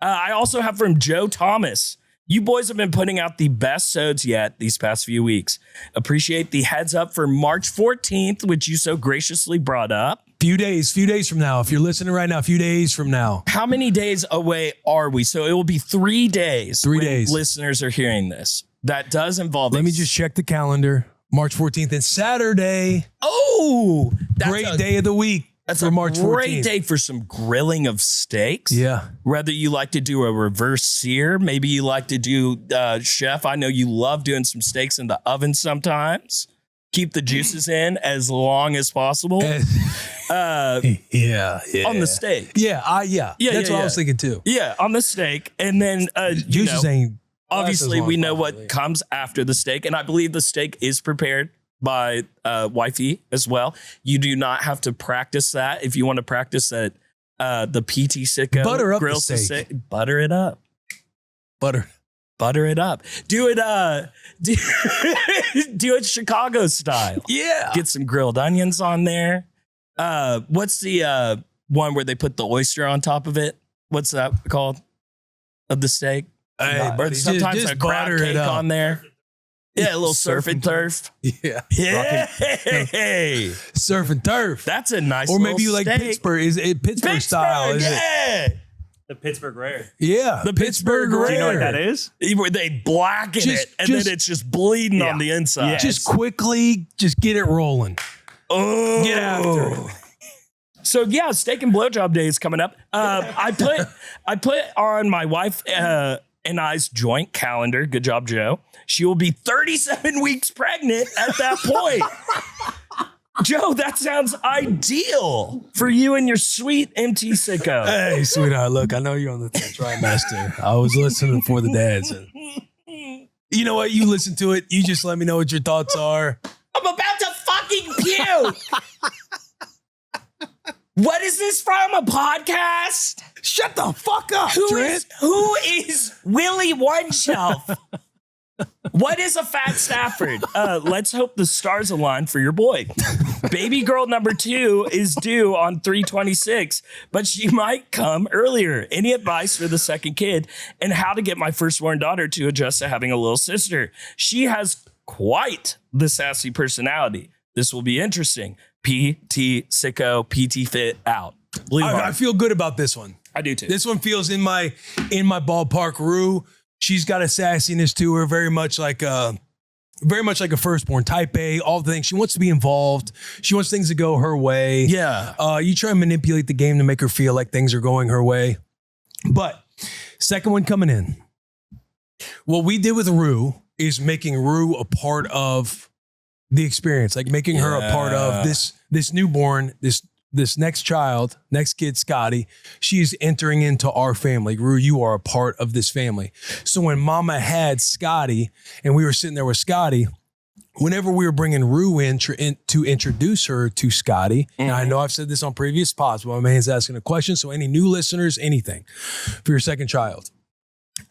I also have from Joe Thomas. You boys have been putting out the best sods yet these past few weeks. Appreciate the heads up for March 14th, which you so graciously brought up. Few days from now. If you're listening right now, a few days from now. How many days away are we? So it will be 3 days. 3 days. Listeners are hearing this. That does involve. Let me just check the calendar. March 14th and Saturday. Oh, great day of the week. That's for March 14th. Great day for some grilling of steaks. Yeah. Whether you like to do a reverse sear, maybe you like to do, chef, I know you love doing some steaks in the oven sometimes. Keep the juices in as long as possible. On the steak. That's what I was thinking too. Yeah, on the steak. And then, juices ain't. Obviously, we know what comes after the steak. And I believe the steak is prepared by wifey as well. You do not have to practice that. If you want to practice that, the PT Sicko butter up grill the steak. Butter it up. Butter it up. Do it do it Chicago style. Yeah. Get some grilled onions on there. What's the one where they put the oyster on top of it? What's that called? Of the steak? Hey, sometimes just a crab cake on there. Yeah, a little surf and turf. Yeah. Hey. Surf and turf. That's a nice Or maybe you like steak. Pittsburgh. Is it Pittsburgh style? Is it? The Pittsburgh Rare. Yeah. The Pittsburgh Rare. Do you know what that is? Where they blacken it and then it's just bleeding on the inside. Just quickly, just get it rolling. Oh. Get after it. So yeah, steak and blowjob day is coming up. I put on my wife and I's joint calendar. Good job, Joe. She will be 37 weeks pregnant at that point. Joe, that sounds ideal for you and your sweet MT Sicko. Hey, sweetheart, look, I know you're on the trimester. I was listening for the dads. And you know what? You listen to it. You just let me know what your thoughts are. I'm about to fucking puke. What is this from? A podcast? Shut the fuck up, Who is Willie One Shelf? What is a fat Stafford? Let's hope the stars align for your boy. Baby girl number 2 is due on 3/26, but she might come earlier. Any advice for the second kid and how to get my firstborn daughter to adjust to having a little sister? She has quite the sassy personality. This will be interesting. PT Sicko, PT Fit out. I feel good about this one. I do too. This one feels in my ballpark. Rue, she's got a sassiness to her, very much like a firstborn, type A, all the things. She wants to be involved. She wants things to go her way. Yeah. You try and manipulate the game to make her feel like things are going her way. But second one coming in. What we did with Rue is making Rue a part of the experience, like making her a part of this newborn, this next child, next kid, Scotty. She's entering into our family. Rue, you are a part of this family. So when Mama had Scotty and we were sitting there with Scotty, whenever we were bringing Rue in to introduce her to Scotty, and I know I've said this on previous pods, but my man's asking a question. So any new listeners, anything for your second child.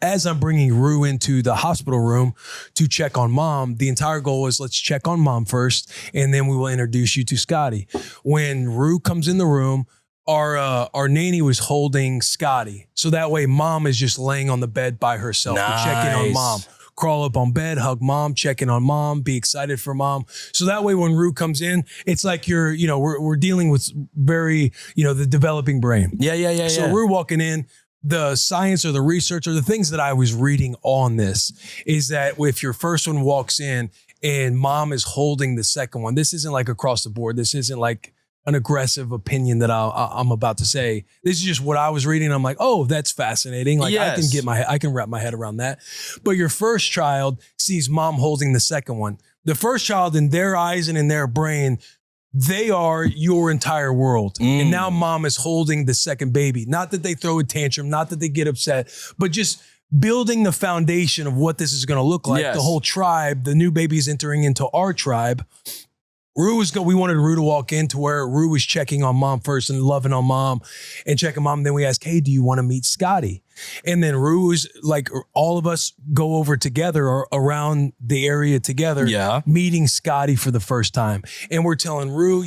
As I'm bringing Rue into the hospital room to check on Mom, the entire goal is let's check on Mom first, and then we will introduce you to Scotty. When Rue comes in the room, our nanny was holding Scotty. So that way Mom is just laying on the bed by herself to check in on Mom. Crawl up on bed, hug Mom, check in on Mom, be excited for Mom. So that way when Rue comes in, it's like we're dealing with very, the developing brain. Yeah. So Rue walking in, the science or the research or the things that I was reading on this is that if your first one walks in and Mom is holding the second one, this isn't like across the board. This isn't like an aggressive opinion that I'm about to say. This is just what I was reading. I'm like, oh, that's fascinating. Like yes. I can wrap my head around that. But your first child sees Mom holding the second one. The first child in their eyes and in their brain, they are your entire world. And now Mom is holding the second baby. Not that they throw a tantrum, not that they get upset, but just building the foundation of what this is going to look like. Yes. The whole tribe, the new baby's entering into our tribe. we wanted Rue to walk in to where Rue was checking on mom first and loving on mom and checking mom. And then we asked, hey, do you want to meet Scotty? And then Rue was like, all of us go over together or around the area together, meeting Scotty for the first time. And we're telling Rue,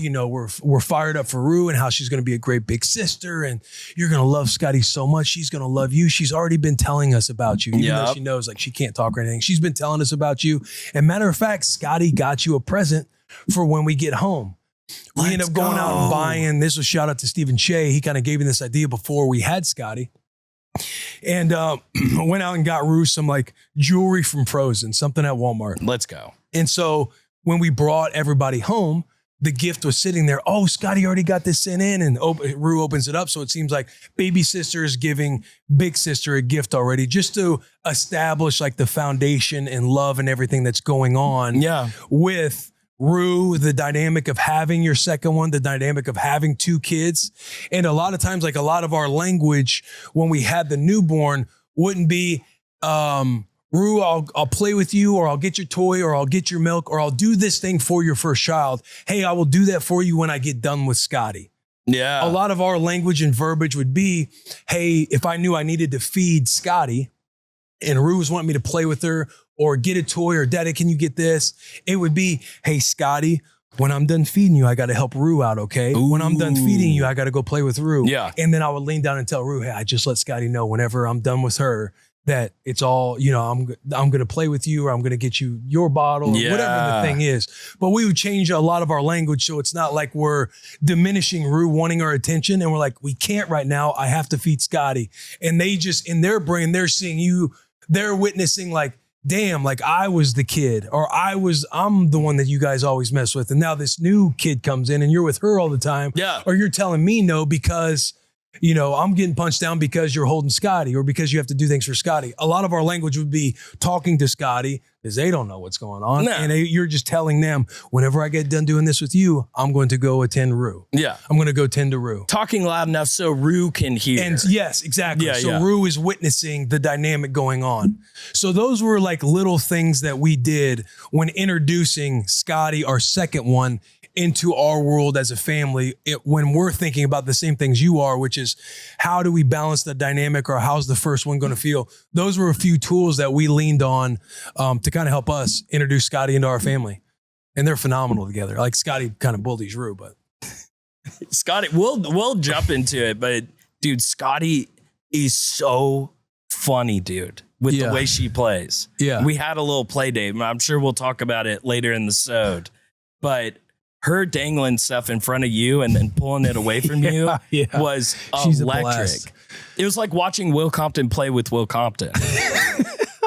we're fired up for Rue and how she's going to be a great big sister. And you're going to love Scotty so much. She's going to love you. She's already been telling us about you. Even though she knows like she can't talk or anything. She's been telling us about you. And matter of fact, Scotty got you a present for when we get home. We end up going out and buying, this was shout out to Stephen Shea. He kind of gave me this idea before we had Scotty. And went out and got Rue some like jewelry from Frozen, something at Walmart. Let's go. And so when we brought everybody home, the gift was sitting there. Oh, Scotty already got this sent in. And Rue opens it up. So it seems like baby sister is giving big sister a gift already just to establish like the foundation and love and everything that's going on with Rue, the dynamic of having your second one, the dynamic of having two kids. And a lot of times, like a lot of our language when we had the newborn wouldn't be, Rue, I'll play with you, or I'll get your toy, or I'll get your milk, or I'll do this thing for your first child. Hey, I will do that for you when I get done with Scotty. Yeah. A lot of our language and verbiage would be, hey, if I knew I needed to feed Scotty and Rue was wanting me to play with her or get a toy, or Daddy, can you get this? It would be, hey, Scotty, when I'm done feeding you, I got to help Rue out, okay? Ooh. When I'm done feeding you, I got to go play with Rue. Yeah. And then I would lean down and tell Rue, hey, I just let Scotty know whenever I'm done with her that it's all, I'm going to play with you, or I'm going to get you your bottle, or whatever the thing is. But we would change a lot of our language so it's not like we're diminishing Rue wanting our attention and we're like, we can't right now. I have to feed Scotty. And they just, in their brain, they're seeing you, they're witnessing like, damn, like I was the kid, or I'm the one that you guys always mess with. And now this new kid comes in and you're with her all the time. Yeah. Or you're telling me no because, I'm getting punched down because you're holding Scotty, or because you have to do things for Scotty. A lot of our language would be talking to Scotty because they don't know what's going on. No. And you're just telling them, whenever I get done doing this with you, I'm going to go attend Rue. Yeah. I'm going to go tend to Rue. Talking loud enough so Rue can hear. And yes, exactly. Yeah, Rue is witnessing the dynamic going on. So those were like little things that we did when introducing Scotty, our second one, into our world as a family, when we're thinking about the same things you are, which is how do we balance the dynamic, or how's the first one going to feel? Those were a few tools that we leaned on to kind of help us introduce Scotty into our family. And they're phenomenal together. Like Scotty kind of bullies Rue, but Scotty, we'll jump into it, but dude, Scotty is so funny, dude, with the way she plays. Yeah. We had a little play date. I'm sure we'll talk about it later in the sode, but her dangling stuff in front of you and then pulling it away from you was She's electric. It was like watching Will Compton play with Will Compton.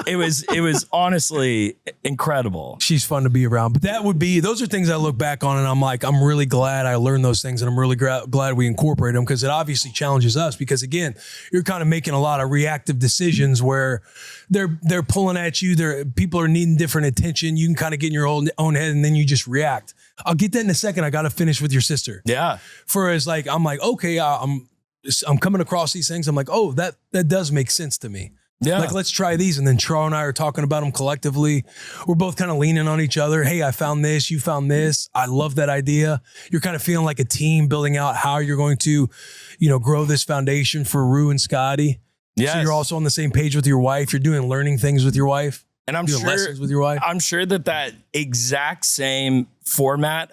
It was honestly incredible. She's fun to be around. But those are things I look back on and I'm like, I'm really glad I learned those things, and I'm really glad we incorporate them, because it obviously challenges us, because again, you're kind of making a lot of reactive decisions where they're pulling at you. People are needing different attention. You can kind of get in your own head and then you just react. I'll get that in a second. I got to finish with your sister. Yeah. I'm like, okay, I'm coming across these things. I'm like, oh, that does make sense to me. Yeah. Like, let's try these. And then Charles and I are talking about them collectively. We're both kind of leaning on each other. Hey, I found this. You found this. I love that idea. You're kind of feeling like a team, building out how you're going to, grow this foundation for Rue and Scotty. Yes. So you're also on the same page with your wife. You're doing learning things with your wife. And I'm doing sure lessons with your wife. I'm sure that exact same format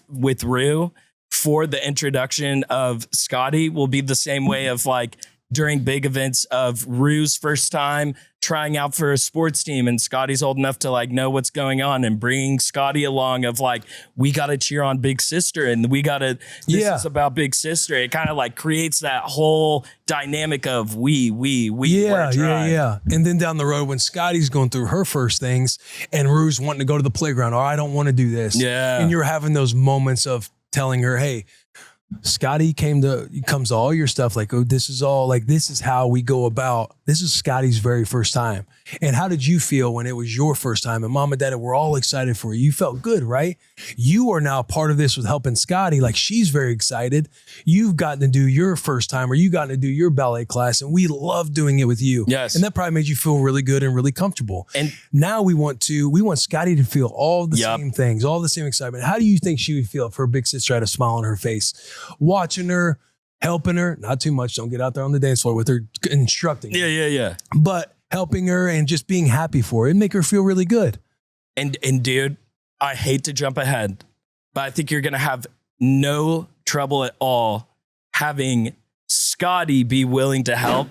with Rue for the introduction of Scotty will be the same way of like during big events of Rue's first time trying out for a sports team, and Scotty's old enough to like know what's going on, and bringing Scotty along of like, we got to cheer on big sister, and this is about big sister. It kind of like creates that whole dynamic of we. Yeah. And then down the road when Scotty's going through her first things and Rue's wanting to go to the playground, or I don't want to do this. Yeah. And you're having those moments of telling her, hey, Scotty comes to all your stuff like, oh, this is how we go about. This is Scotty's very first time. And how did you feel when it was your first time? And mom and dad were all excited for you. You felt good, right? You are now part of this with helping Scotty. Like she's very excited. You've gotten to do your first time, or you gotten to do your ballet class, and we love doing it with you. Yes. And that probably made you feel really good and really comfortable. And now we want Scotty to feel all the same things, all the same excitement. How do you think she would feel if her big sister had a smile on her face, watching her, helping her, not too much, don't get out there on the dance floor with her, instructing her. Yeah. But helping her and just being happy for her, it'd make her feel really good. And dude, I hate to jump ahead, but I think you're going to have no trouble at all having Scotty be willing to help